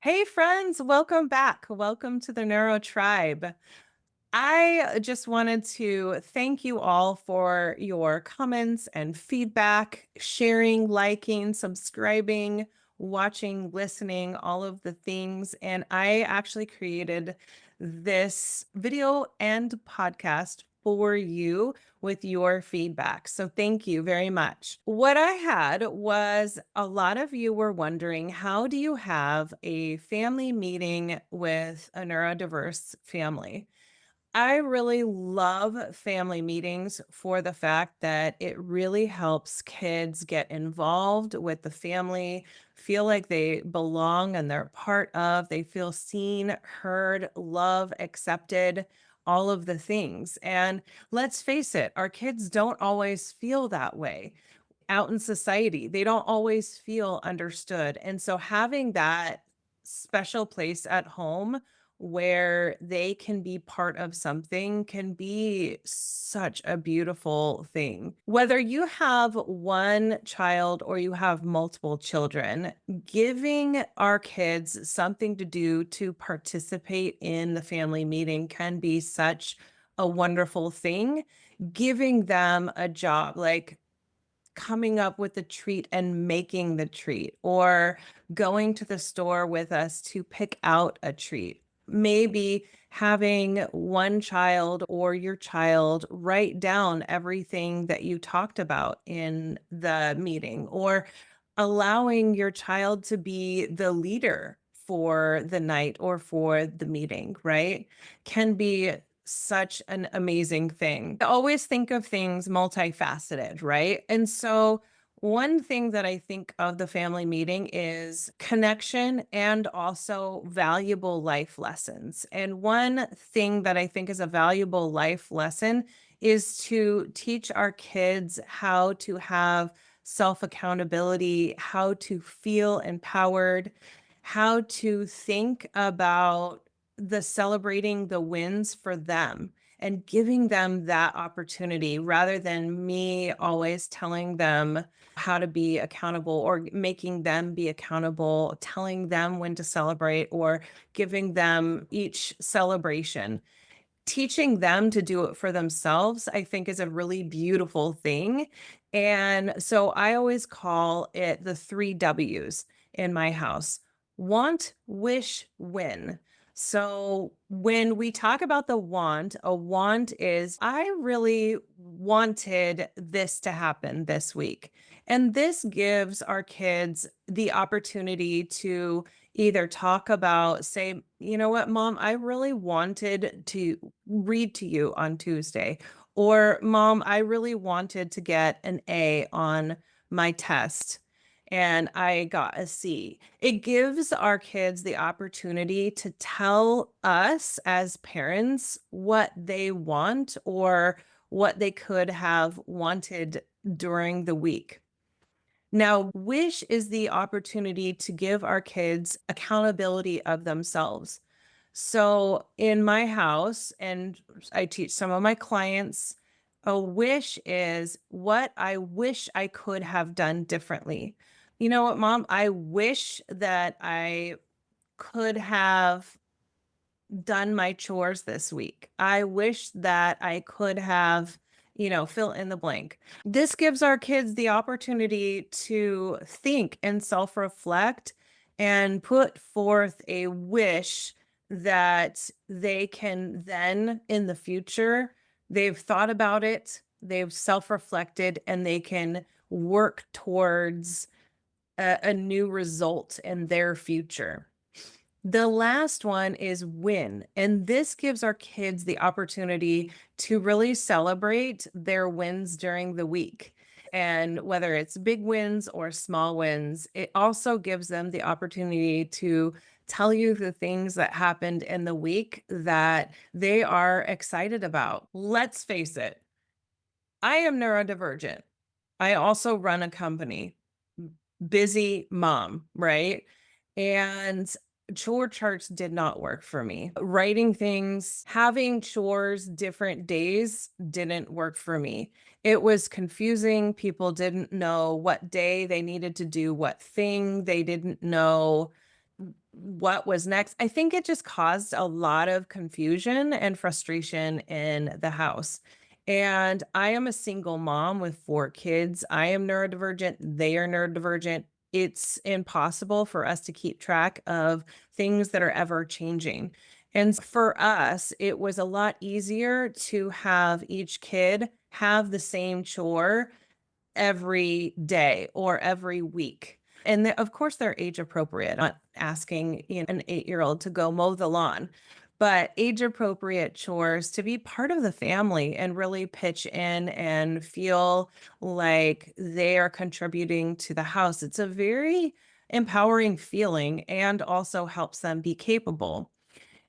Hey friends, welcome back. Welcome to the NeuroTribe. I just wanted to thank you all for your comments and feedback, sharing, liking, subscribing, watching, listening, all of the things. And I actually created this video and podcast for you with your feedback. So thank you very much. What I had was a lot of you were wondering, how do you have a family meeting with a neurodiverse family? I really love family meetings for the fact that it really helps kids get involved with the family, feel like they belong and they're part of, they feel seen, heard, loved, accepted, all of the things. And let's face it, our kids don't always feel that way out in society. They don't always feel understood. And so having that special place at home where they can be part of something can be such a beautiful thing. Whether you have one child or you have multiple children, giving our kids something to do to participate in the family meeting can be such a wonderful thing. Giving them a job, like coming up with the treat and making the treat, or going to the store with us to pick out a treat. Maybe having one child or your child write down everything that you talked about in the meeting, or allowing your child to be the leader for the night or for the meeting, right? Can be such an amazing thing. I always think of things multifaceted, right? And so one thing that I think of the family meeting is connection and also valuable life lessons. And one thing that I think is a valuable life lesson is to teach our kids how to have self accountability, how to feel empowered, how to think about the celebrating the wins for them and giving them that opportunity rather than me always telling them how to be accountable or making them be accountable, telling them when to celebrate or giving them each celebration. Teaching them to do it for themselves, I think, is a really beautiful thing. And so I always call it the three W's in my house: want, wish, win. So when we talk about the want, a want is, I really wanted this to happen this week. And this gives our kids the opportunity to either talk about, say, you know what, mom, I really wanted to read to you on Tuesday. Or, mom, I really wanted to get an A on my test and I got a C. It gives our kids the opportunity to tell us as parents what they want or what they could have wanted during the week. Now, wish is the opportunity to give our kids accountability of themselves. So in my house, and I teach some of my clients, a wish is what I wish I could have done differently. You know what, mom? I wish that I could have done my chores this week. I wish that I could have, fill in the blank. This gives our kids the opportunity to think and self reflect and put forth a wish that they can then in the future, they've thought about it, they've self reflected, and they can work towards a new result in their future. The last one is win. And this gives our kids the opportunity to really celebrate their wins during the week. And whether it's big wins or small wins, it also gives them the opportunity to tell you the things that happened in the week that they are excited about. Let's face it, I am neurodivergent. I also run a company, busy mom, right? And chore charts did not work for me. Writing things, having chores different days didn't work for me. It was confusing. People didn't know what day they needed to do what thing. They didn't know what was next. I think it just caused a lot of confusion and frustration in the house. And I am a single mom with 4 kids. I am neurodivergent. They are neurodivergent. It's impossible for us to keep track of things that are ever changing. And for us, it was a lot easier to have each kid have the same chore every day or every week. And of course, they're age appropriate. I'm not asking an 8-year-old to go mow the lawn, but age appropriate chores to be part of the family and really pitch in and feel like they are contributing to the house. It's a very empowering feeling and also helps them be capable.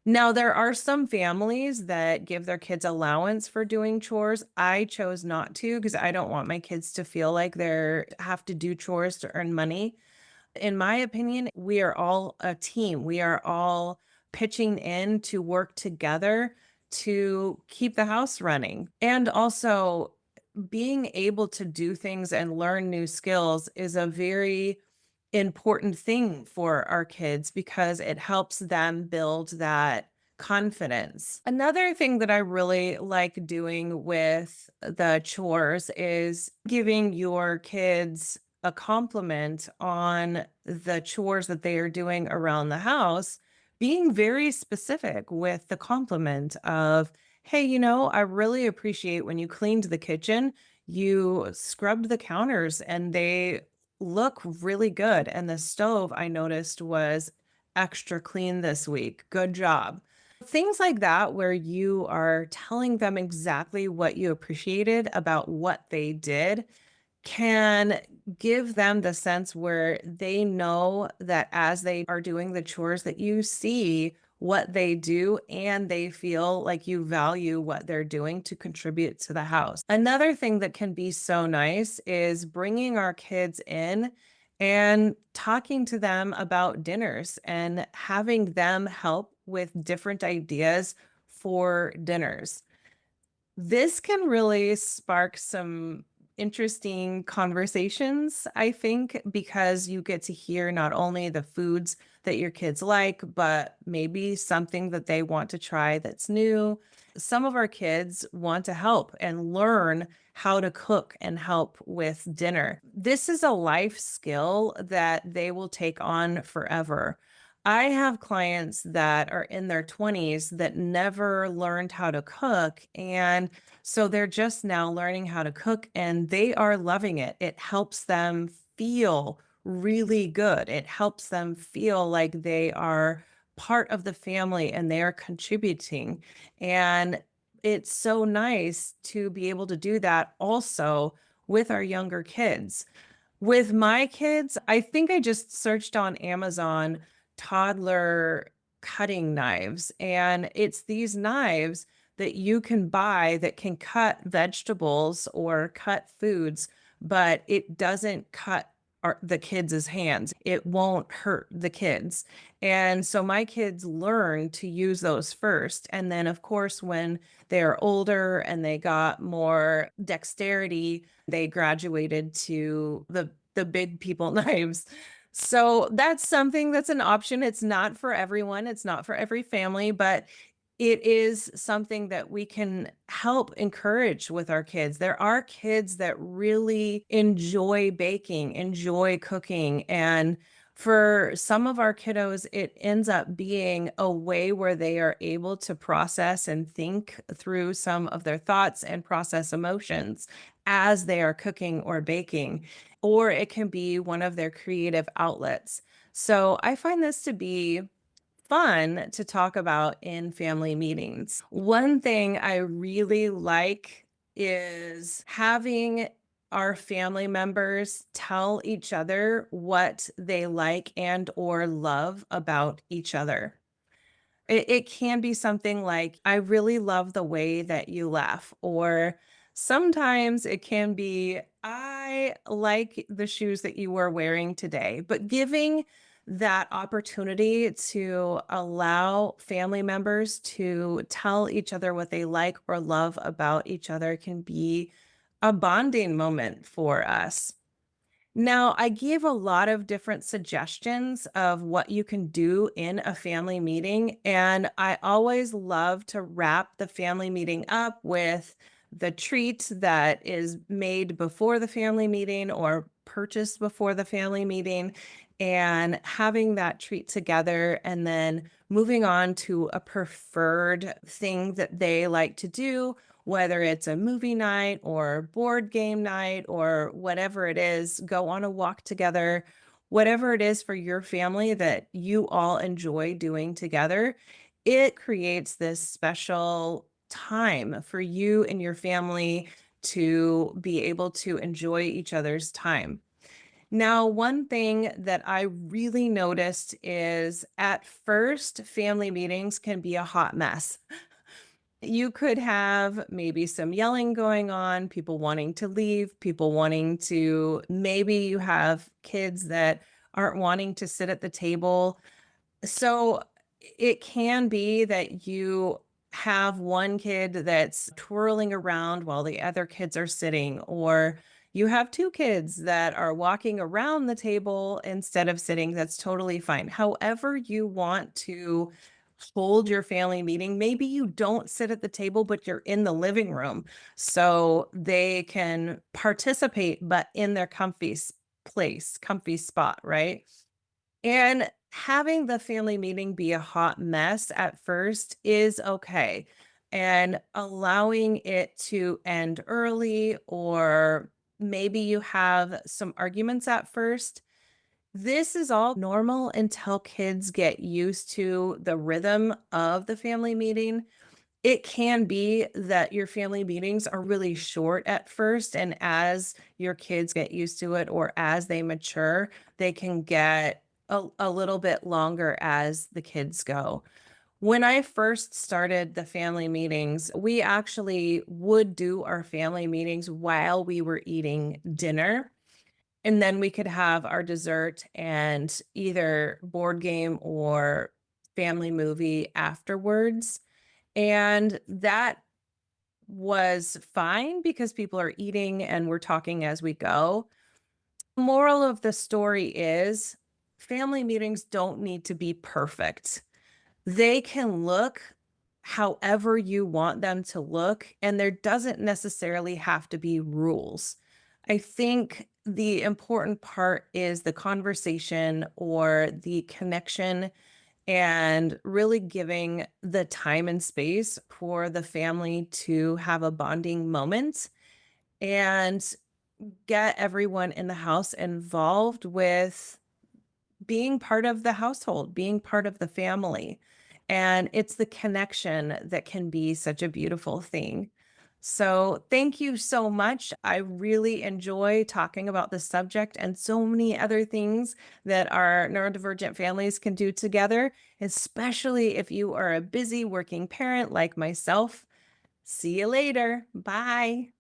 Now, there are some families that give their kids allowance for doing chores. I chose not to because I don't want my kids to feel like they have to do chores to earn money. In my opinion, we are all a team. We are all pitching in to work together to keep the house running. And also, being able to do things and learn new skills is a very important thing for our kids because it helps them build that confidence. Another thing that I really like doing with the chores is giving your kids a compliment on the chores that they are doing around the house, being very specific with the compliment of, hey, I really appreciate when you cleaned the kitchen, you scrubbed the counters and they look really good. And the stove I noticed was extra clean this week. Good job. Things like that, where you are telling them exactly what you appreciated about what they did, can give them the sense where they know that as they are doing the chores that you see what they do and they feel like you value what they're doing to contribute to the house. Another thing that can be so nice is bringing our kids in and talking to them about dinners and having them help with different ideas for dinners. This can really spark some interesting conversations, I think, because you get to hear not only the foods that your kids like, but maybe something that they want to try that's new. Some of our kids want to help and learn how to cook and help with dinner. This is a life skill that they will take on forever. I have clients that are in their 20s that never learned how to cook. And so they're just now learning how to cook and they are loving it. It helps them feel really good. It helps them feel like they are part of the family and they are contributing. And it's so nice to be able to do that also with our younger kids. With my kids, I think I just searched on Amazon toddler cutting knives, and it's these knives that you can buy that can cut vegetables or cut foods, but it doesn't cut the kids' hands. It won't hurt the kids. And so my kids learn to use those first. And then, of course, when they're older and they got more dexterity, they graduated to the big people knives. So that's something that's an option. It's not for everyone. It's not for every family, but it is something that we can help encourage with our kids. There are kids that really enjoy baking, enjoy cooking, and for some of our kiddos, it ends up being a way where they are able to process and think through some of their thoughts and process emotions as they are cooking or baking, or it can be one of their creative outlets. So I find this to be fun to talk about in family meetings. One thing I really like is having our family members tell each other what they like and or love about each other. It can be something like, I really love the way that you laugh. Or sometimes it can be, I like the shoes that you were wearing today. But giving that opportunity to allow family members to tell each other what they like or love about each other can be a bonding moment for us. Now, I gave a lot of different suggestions of what you can do in a family meeting. And I always love to wrap the family meeting up with the treat that is made before the family meeting or purchased before the family meeting, and having that treat together, and then moving on to a preferred thing that they like to do, whether it's a movie night or board game night or whatever it is, go on a walk together, whatever it is for your family that you all enjoy doing together. It creates this special time for you and your family to be able to enjoy each other's time. Now, one thing that I really noticed is at first, family meetings can be a hot mess. You could have maybe some yelling going on, people wanting to leave, people wanting to, maybe you have kids that aren't wanting to sit at the table. So it can be that you have one kid that's twirling around while the other kids are sitting, or you have two kids that are walking around the table instead of sitting. That's totally fine. However, you want to hold your family meeting. Maybe you don't sit at the table, but you're in the living room so they can participate, but in their place, comfy spot, right? And having the family meeting be a hot mess at first is okay. And allowing it to end early, or maybe you have some arguments at first. This is all normal until kids get used to the rhythm of the family meeting. It can be that your family meetings are really short at first, and as your kids get used to it or as they mature, they can get a little bit longer as the kids go. When I first started the family meetings, we actually would do our family meetings while we were eating dinner. And then we could have our dessert and either board game or family movie afterwards. And that was fine because people are eating and we're talking as we go. Moral of the story is family meetings don't need to be perfect. They can look however you want them to look, and there doesn't necessarily have to be rules. I think the important part is the conversation or the connection, and really giving the time and space for the family to have a bonding moment and get everyone in the house involved with being part of the household, being part of the family. And it's the connection that can be such a beautiful thing. So, thank you so much. I really enjoy talking about this subject and so many other things that our neurodivergent families can do together, especially if you are a busy working parent like myself. See you later. Bye.